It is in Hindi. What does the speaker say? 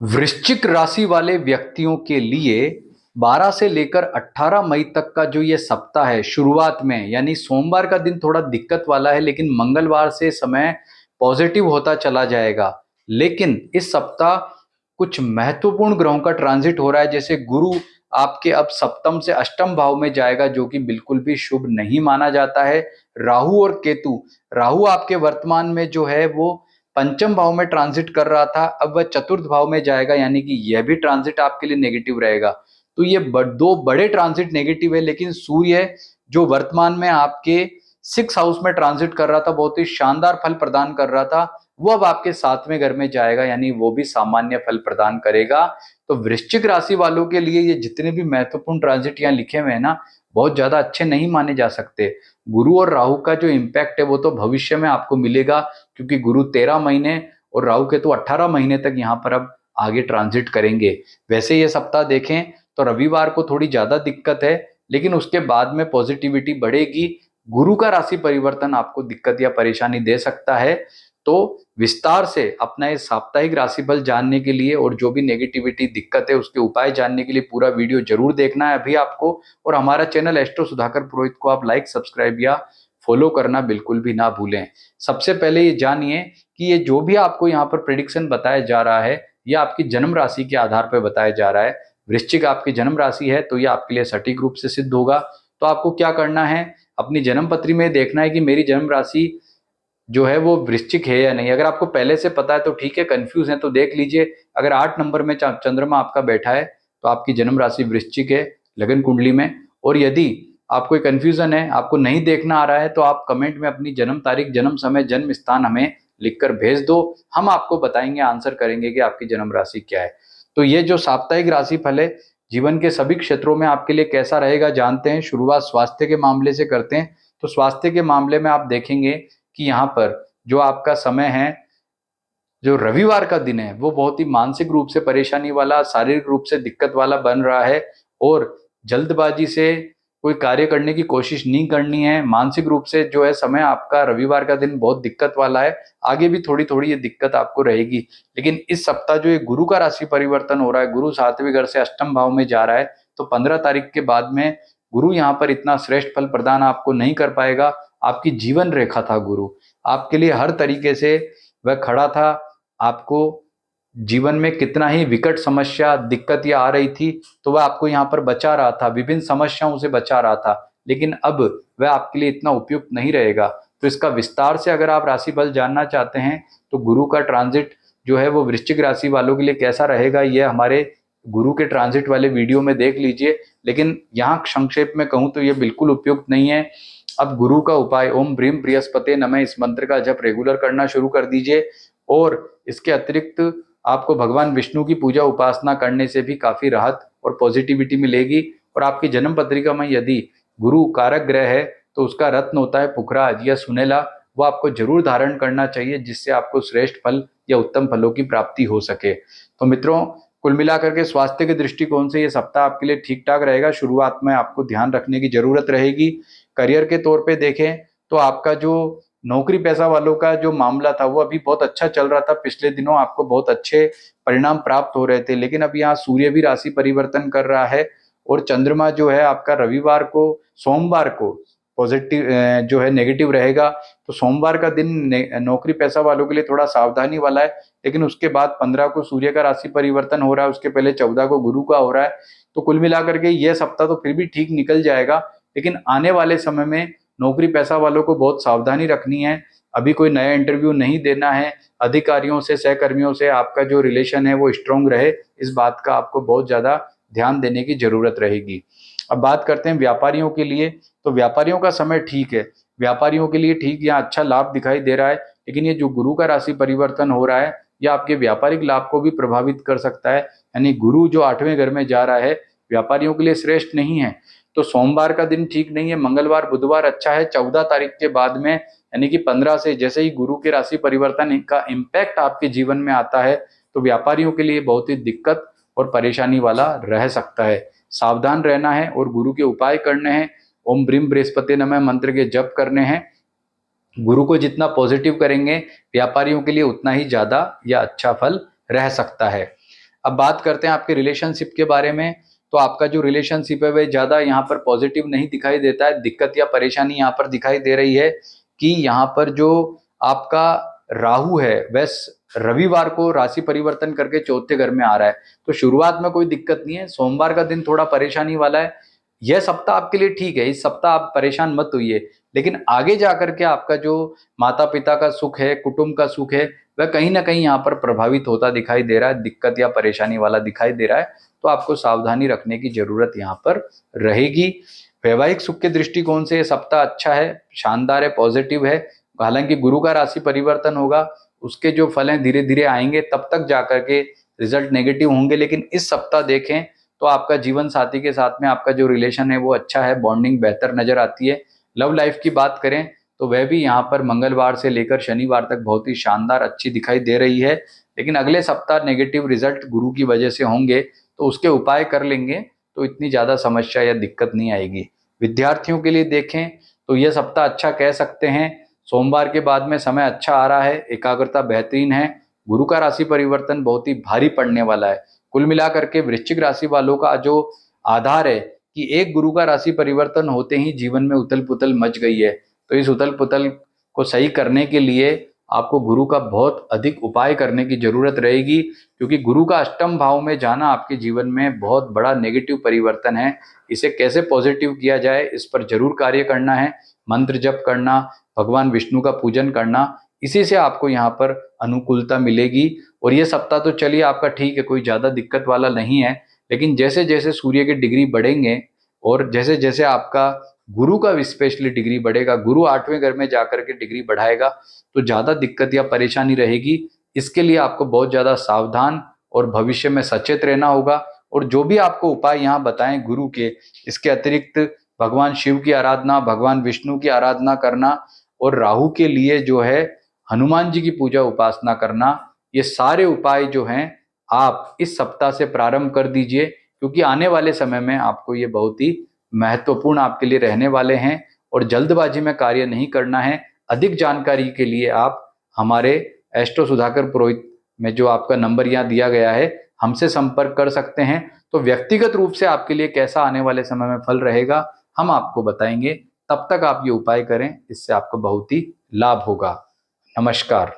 वृश्चिक राशि वाले व्यक्तियों के लिए 12 से लेकर 18 मई तक का जो ये सप्ताह है, शुरुआत में यानी सोमवार का दिन थोड़ा दिक्कत वाला है, लेकिन मंगलवार से समय पॉजिटिव होता चला जाएगा। लेकिन इस सप्ताह कुछ महत्वपूर्ण ग्रहों का ट्रांजिट हो रहा है। जैसे गुरु आपके अब सप्तम से अष्टम भाव में जाएगा, जो कि बिल्कुल भी शुभ नहीं माना जाता है। राहु और केतु, राहु आपके वर्तमान में जो है वो पंचम भाव में ट्रांजिट कर रहा था, अब वह चतुर्थ भाव में जाएगा, यानी कि यह भी ट्रांजिट आपके लिए नेगेटिव रहेगा। तो ये दो बड़े ट्रांजिट नेगेटिव है। लेकिन सूर्य जो वर्तमान में आपके 6 हाउस में ट्रांजिट कर रहा था, बहुत ही शानदार फल प्रदान कर रहा था, वो अब आपके 7वें घर में जाएगा, यानी वो भी सामान्य फल प्रदान करेगा। तो वृश्चिक राशि वालों के लिए ये जितने भी महत्वपूर्ण ट्रांजिट यहाँ लिखे हुए हैं ना, बहुत ज्यादा अच्छे नहीं माने जा सकते। गुरु और राहु का जो इम्पैक्ट है वो तो भविष्य में आपको मिलेगा, क्योंकि गुरु 13 महीने और राहु केतु 18 महीने तक यहाँ पर अब आगे ट्रांजिट करेंगे। वैसे ये सप्ताह देखें तो रविवार को थोड़ी ज्यादा दिक्कत है, लेकिन उसके बाद में पॉजिटिविटी बढ़ेगी। गुरु का राशि परिवर्तन आपको दिक्कत या परेशानी दे सकता है। तो विस्तार से अपना इस साप्ताहिक राशिफल जानने के लिए और जो भी नेगेटिविटी दिक्कत है उसके उपाय जानने के लिए पूरा वीडियो जरूर देखना है अभी आपको। और हमारा चैनल एस्ट्रो सुधाकर पुरोहित को आप लाइक, सब्सक्राइब या फॉलो करना बिल्कुल भी ना भूलें। सबसे पहले ये जानिए कि ये जो भी आपको यहाँ पर प्रेडिक्शन बताया जा रहा है, ये आपकी जन्म राशि के आधार पर बताया जा रहा है। वृश्चिक आपकी जन्म राशि है, तो ये आपके लिए सटीक रूप से सिद्ध होगा। तो आपको क्या करना है, अपनी जन्म पत्री में देखना है कि मेरी जन्म राशि जो है वो वृश्चिक है या नहीं। अगर आपको पहले से पता है तो ठीक है, कंफ्यूज है तो देख लीजिए। अगर 8 नंबर में चंद्रमा आपका बैठा है तो आपकी जन्म राशि वृश्चिक है लगन कुंडली में। और यदि आपको कंफ्यूजन है, आपको नहीं देखना आ रहा है, तो आप कमेंट में अपनी जन्म तारीख, जन्म समय, जन्म स्थान हमें लिखकर भेज दो। हम आपको बताएंगे, आंसर करेंगे कि आपकी जन्म राशि क्या है। तो ये जो साप्ताहिक राशि फल है, जीवन के सभी क्षेत्रों में आपके लिए कैसा रहेगा जानते हैं। शुरुआत स्वास्थ्य के मामले से करते हैं। तो स्वास्थ्य के मामले में आप देखेंगे कि यहाँ पर जो आपका समय है, जो रविवार का दिन है, वो बहुत ही मानसिक रूप से परेशानी वाला, शारीरिक रूप से दिक्कत वाला बन रहा है। और जल्दबाजी से कोई कार्य करने की कोशिश नहीं करनी है। मानसिक रूप से जो है समय आपका रविवार का दिन बहुत दिक्कत वाला है। आगे भी थोड़ी थोड़ी ये दिक्कत आपको रहेगी। लेकिन इस सप्ताह जो ये गुरु का राशि परिवर्तन हो रहा है, गुरु 7वें घर से अष्टम भाव में जा रहा है, तो 15 तारीख के बाद में गुरु यहाँ पर इतना श्रेष्ठ फल प्रदान आपको नहीं कर पाएगा। आपकी जीवन रेखा था गुरु, आपके लिए हर तरीके से वह खड़ा था। आपको जीवन में कितना ही विकट समस्या, दिक्कत या आ रही थी, तो वह आपको यहाँ पर बचा रहा था, विभिन्न समस्याओं से बचा रहा था। लेकिन अब वह आपके लिए इतना उपयुक्त नहीं रहेगा। तो इसका विस्तार से अगर आप राशिफल जानना चाहते हैं, तो गुरु का ट्रांजिट जो है वो वृश्चिक राशि वालों के लिए कैसा रहेगा, यह हमारे गुरु के ट्रांजिट वाले वीडियो में देख लीजिए। लेकिन यहाँ संक्षेप में कहूँ तो ये बिल्कुल उपयुक्त नहीं है। अब गुरु का उपाय ओम ब्रीम बृहस्पते नमः, इस मंत्र का जप रेगुलर करना शुरू कर दीजिए। और इसके अतिरिक्त आपको भगवान विष्णु की पूजा उपासना करने से भी काफी राहत और पॉजिटिविटी मिलेगी। और आपकी जन्म पत्रिका में यदि गुरु कारक ग्रह है, तो उसका रत्न होता है पुखराज या सुनेला, वो आपको जरूर धारण करना चाहिए, जिससे आपको श्रेष्ठ फल या उत्तम फलों की प्राप्ति हो सके। तो मित्रों, कुल मिलाकर के स्वास्थ्य के दृष्टिकोण से ये सप्ताह आपके लिए ठीक ठाक रहेगा। शुरुआत में आपको ध्यान रखने की जरूरत रहेगी। करियर के तौर पे देखें तो आपका जो नौकरी पैसा वालों का जो मामला था वो अभी बहुत अच्छा चल रहा था। पिछले दिनों आपको बहुत अच्छे परिणाम प्राप्त हो रहे थे। लेकिन अब यहाँ सूर्य भी राशि परिवर्तन कर रहा है, और चंद्रमा जो है आपका रविवार को, सोमवार को पॉजिटिव जो है नेगेटिव रहेगा। तो सोमवार का दिन नौकरी पैसा वालों के लिए थोड़ा सावधानी वाला है। लेकिन उसके बाद 15 को सूर्य का राशि परिवर्तन हो रहा है, उसके पहले 14 को गुरु का हो रहा है। तो कुल मिलाकर के यह सप्ताह तो फिर भी ठीक निकल जाएगा। लेकिन आने वाले समय में नौकरी पैसा वालों को बहुत सावधानी रखनी है। अभी कोई नया इंटरव्यू नहीं देना है। अधिकारियों से, सहकर्मियों से आपका जो रिलेशन है वो स्ट्रांग रहे, इस बात का आपको बहुत ज्यादा ध्यान देने की जरूरत रहेगी। अब बात करते हैं व्यापारियों के लिए। तो व्यापारियों का समय ठीक है, व्यापारियों के लिए ठीक, यहाँ अच्छा लाभ दिखाई दे रहा है। लेकिन ये जो गुरु का राशि परिवर्तन हो रहा है, यह आपके व्यापारिक लाभ को भी प्रभावित कर सकता है। यानी गुरु जो 8वें घर में जा रहा है, व्यापारियों के लिए श्रेष्ठ नहीं है। तो सोमवार का दिन ठीक नहीं है, मंगलवार, बुधवार अच्छा है। 14 तारीख के बाद में, यानी कि 15 से जैसे ही गुरु के राशि परिवर्तन का इम्पैक्ट आपके जीवन में आता है, तो व्यापारियों के लिए बहुत ही दिक्कत और परेशानी वाला रह सकता है। सावधान रहना है और गुरु के उपाय करने हैं। ओम ब्रीम बृहस्पति नमः मंत्र के जप करने हैं। गुरु को जितना पॉजिटिव करेंगे, व्यापारियों के लिए उतना ही ज्यादा या अच्छा फल रह सकता है। अब बात करते हैं आपके रिलेशनशिप के बारे में। तो आपका जो रिलेशनशिप है वह ज़्यादा यहाँ पर पॉजिटिव नहीं दिखाई देता है। दिक्कत या परेशानी यहाँ पर दिखाई दे रही है कि यहाँ पर जो आपका राहु है वह रविवार को राशि परिवर्तन करके चौथे घर में आ रहा है। तो शुरुआत में कोई दिक्कत नहीं है, सोमवार का दिन थोड़ा परेशानी वाला है। यह सप्ताह आपके लिए ठीक है, इस सप्ताह आप परेशान मत होइए। लेकिन आगे जाकर के आपका जो माता पिता का सुख है, कुटुंब का सुख है, वह कहीं ना कहीं यहाँ पर प्रभावित होता दिखाई दे रहा है, दिक्कत या परेशानी वाला दिखाई दे रहा है। तो आपको सावधानी रखने की जरूरत यहाँ पर रहेगी। वैवाहिक सुख के दृष्टिकोण से ये सप्ताह अच्छा है, शानदार है, पॉजिटिव है। हालांकि गुरु का राशि परिवर्तन होगा, उसके जो फल हैं धीरे धीरे आएंगे, तब तक जाकर के रिजल्ट नेगेटिव होंगे। लेकिन इस सप्ताह देखें तो आपका जीवन साथी के साथ में आपका जो रिलेशन है वो अच्छा है, बॉन्डिंग बेहतर नजर आती है। लव लाइफ की बात करें तो वह भी यहाँ पर मंगलवार से लेकर शनिवार तक बहुत ही शानदार अच्छी दिखाई दे रही है। लेकिन अगले सप्ताह नेगेटिव रिजल्ट गुरु की वजह से होंगे, तो उसके उपाय कर लेंगे तो इतनी ज़्यादा समस्या या दिक्कत नहीं आएगी। विद्यार्थियों के लिए देखें तो यह सप्ताह अच्छा कह सकते हैं। सोमवार के बाद में समय अच्छा आ रहा है, एकाग्रता बेहतरीन है। गुरु का राशि परिवर्तन बहुत ही भारी पड़ने वाला है। कुल मिलाकर के वृश्चिक राशि वालों का जो आधार है कि एक गुरु का राशि परिवर्तन होते ही जीवन में उथल पुथल मच गई है। तो इस उथल पुथल को सही करने के लिए आपको गुरु का बहुत अधिक उपाय करने की जरूरत रहेगी, क्योंकि गुरु का अष्टम भाव में जाना आपके जीवन में बहुत बड़ा नेगेटिव परिवर्तन है। इसे कैसे पॉजिटिव किया जाए, इस पर जरूर कार्य करना है। मंत्र जप करना, भगवान विष्णु का पूजन करना, इसी से आपको यहाँ पर अनुकूलता मिलेगी। और ये सप्ताह तो चलिए आपका ठीक है, कोई ज़्यादा दिक्कत वाला नहीं है। लेकिन जैसे जैसे सूर्य के डिग्री बढ़ेंगे और जैसे जैसे आपका गुरु का स्पेशली डिग्री बढ़ेगा, गुरु 8वें घर में जाकर के डिग्री बढ़ाएगा, तो ज़्यादा दिक्कत या परेशानी रहेगी। इसके लिए आपको बहुत ज़्यादा सावधान और भविष्य में सचेत रहना होगा। और जो भी आपको उपाय यहाँ बताएं गुरु के, इसके अतिरिक्त भगवान शिव की आराधना, भगवान विष्णु की आराधना करना, और राहु के लिए जो है हनुमान जी की पूजा उपासना करना, ये सारे उपाय जो हैं आप इस सप्ताह से प्रारंभ कर दीजिए, क्योंकि आने वाले समय में आपको ये बहुत ही महत्वपूर्ण आपके लिए रहने वाले हैं। और जल्दबाजी में कार्य नहीं करना है। अधिक जानकारी के लिए आप हमारे एस्ट्रो सुधाकर पुरोहित में जो आपका नंबर यहाँ दिया गया है, हमसे संपर्क कर सकते हैं। तो व्यक्तिगत रूप से आपके लिए कैसा आने वाले समय में फल रहेगा हम आपको बताएंगे। तब तक आप ये उपाय करें, इससे आपको बहुत ही लाभ होगा। नमस्कार।